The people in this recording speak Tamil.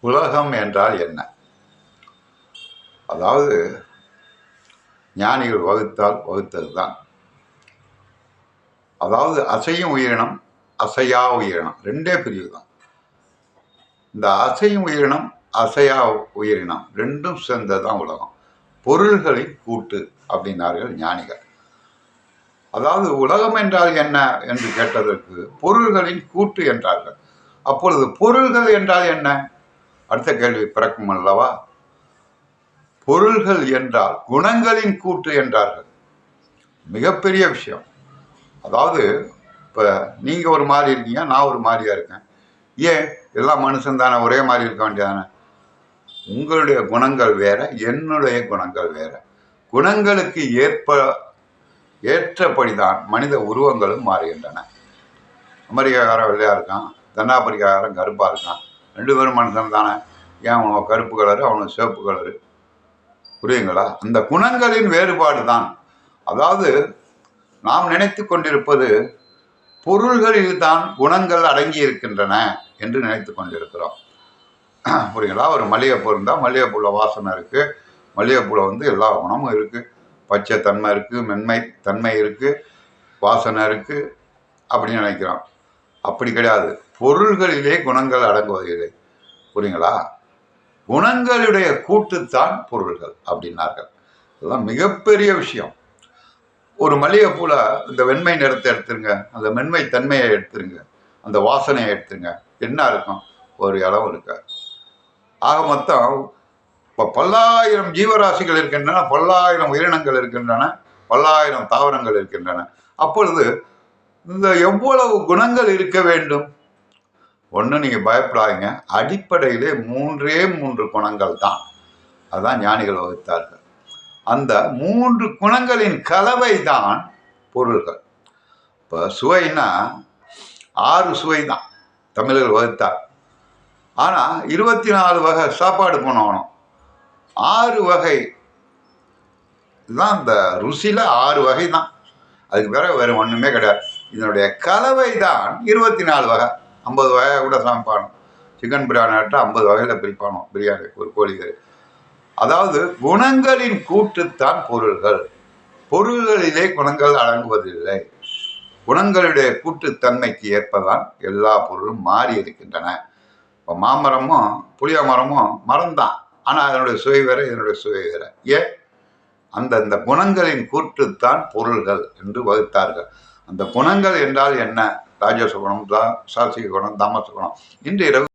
உலகம் என்றால் என்ன? அதாவது ஞானிகள் வகுத்தது தான். அதாவது அசையும் உயிரினம், அசையா உயிரினம் ரெண்டே பிரிவு தான். இந்த அசையும் உயிரினம், அசையா உயிரினம் ரெண்டும் சேர்ந்தது தான் உலகம். பொருள்களின் கூட்டு அப்படின்னார்கள் ஞானிகள். அதாவது உலகம் என்றால் என்ன என்று கேட்டதற்கு பொருள்களின் கூட்டு என்றார்கள். அப்பொழுது பொருள்கள் என்றால் என்ன? அடுத்த கேள்வி பிறக்கும் அல்லவா? பொருள்கள் என்றால் குணங்களின் கூட்டு என்றார்கள். மிகப்பெரிய விஷயம். அதாவது இப்போ நீங்கள் ஒரு மாதிரி இருக்கீங்க, நான் ஒரு மாதிரியா இருக்கேன். ஏன்? எல்லாம் மனுஷன் தானே, ஒரே மாதிரி இருக்க வேண்டியதானே. உங்களுடைய குணங்கள் வேற, என்னுடைய குணங்கள் வேற. குணங்களுக்கு ஏற்றபடிதான் மனித உருவங்களும் மாறுகின்றன. அமெரிக்காக்காரன் வெள்ளையா இருக்கான், தென்னாப்பிரிக்காக்காரன் கருப்பா இருக்கான். ரெண்டு பேரும் மனுஷன் தானே. ஏன் அவனுக்கு கருப்பு கலரு, அவனுக்கு சிவப்பு கலரு? புரியுங்களா? அந்த குணங்களின் வேறுபாடு தான். அதாவது நாம் நினைத்து கொண்டிருப்பது பொருள்களில் தான் குணங்கள் அடங்கி இருக்கின்றன என்று நினைத்து கொண்டிருக்கிறோம். புரியுங்களா? ஒரு மல்லிகைப்பூ இருந்தால் மல்லிகைப்பூவில் வாசனை இருக்குது, மல்லிகைப்பூவில் எல்லா குணமும் இருக்குது. பச்சை தன்மை இருக்குது, மென்மை தன்மை இருக்குது, வாசனை இருக்குது அப்படின்னு நினைக்கிறோம். அப்படி கிடையாது. பொருள்களிலே குணங்கள் அடங்குவதில்லை. புரியுங்களா? குணங்களுடைய கூட்டுத்தான் பொருள்கள் அப்படின்னார்கள். இதெல்லாம் மிகப்பெரிய விஷயம். ஒரு மல்லிகைப்பூல இந்த வெண்மை நிறத்தை எடுத்துருங்க, அந்த மென்மை தன்மையை எடுத்துருங்க, அந்த வாசனையை எடுத்துருங்க, என்ன இருக்கும்? ஒரு இடம் இருக்க. ஆக மொத்தம் இப்போ பல்லாயிரம் ஜீவராசிகள் இருக்கின்றன, பல்லாயிரம் உயிரினங்கள் இருக்கின்றன, பல்லாயிரம் தாவரங்கள் இருக்கின்றன. அப்பொழுது இந்த எவ்வளவு குணங்கள் இருக்க வேண்டும்? ஒன்று, நீங்கள் பயப்படாதீங்க, அடிப்படையிலே மூன்று குணங்கள் தான். அதுதான் ஞானிகள் வகுத்தார்கள். அந்த 3 குணங்களின் கலவை தான் பொருள்கள். இப்போ சுவைன்னா 6 சுவை தான் தமிழர்கள் வகுத்தார். ஆனால் 24 வகை சாப்பாடு போனவனும் 6 வகை தான். இந்த ருசியில் 6 வகை தான். அதுக்கு வேறு ஒன்றுமே கிடையாது. இதனுடைய கலவை தான் 24 வகை. 50 வகை கூட சமைப்பானோ. சிக்கன் பிரியாணி ஆட்டால் 50 வகையில் பிரிப்பானோ பிரியாணி, ஒரு கோழிக்கறி. அதாவது குணங்களின் கூட்டுத்தான் பொருள்கள். பொருள்களிலே குணங்கள் அடங்குவதில்லை. குணங்களுடைய கூட்டுத்தன்மைக்கு ஏற்பதான் எல்லா பொருளும் மாறி இருக்கின்றன. இப்போ மாமரமும் புளிய மரமும் மரம்தான், ஆனால் அதனுடைய சுவை வேற, இதனுடைய சுவை வேற. ஏன்? அந்தந்த குணங்களின் கூட்டுத்தான் பொருள்கள் என்று வகுத்தார்கள். அந்த குணங்கள் என்றால் என்ன? ராஜச குணம், சாத்விக குணம், தாமச குணம். இன்று இரவு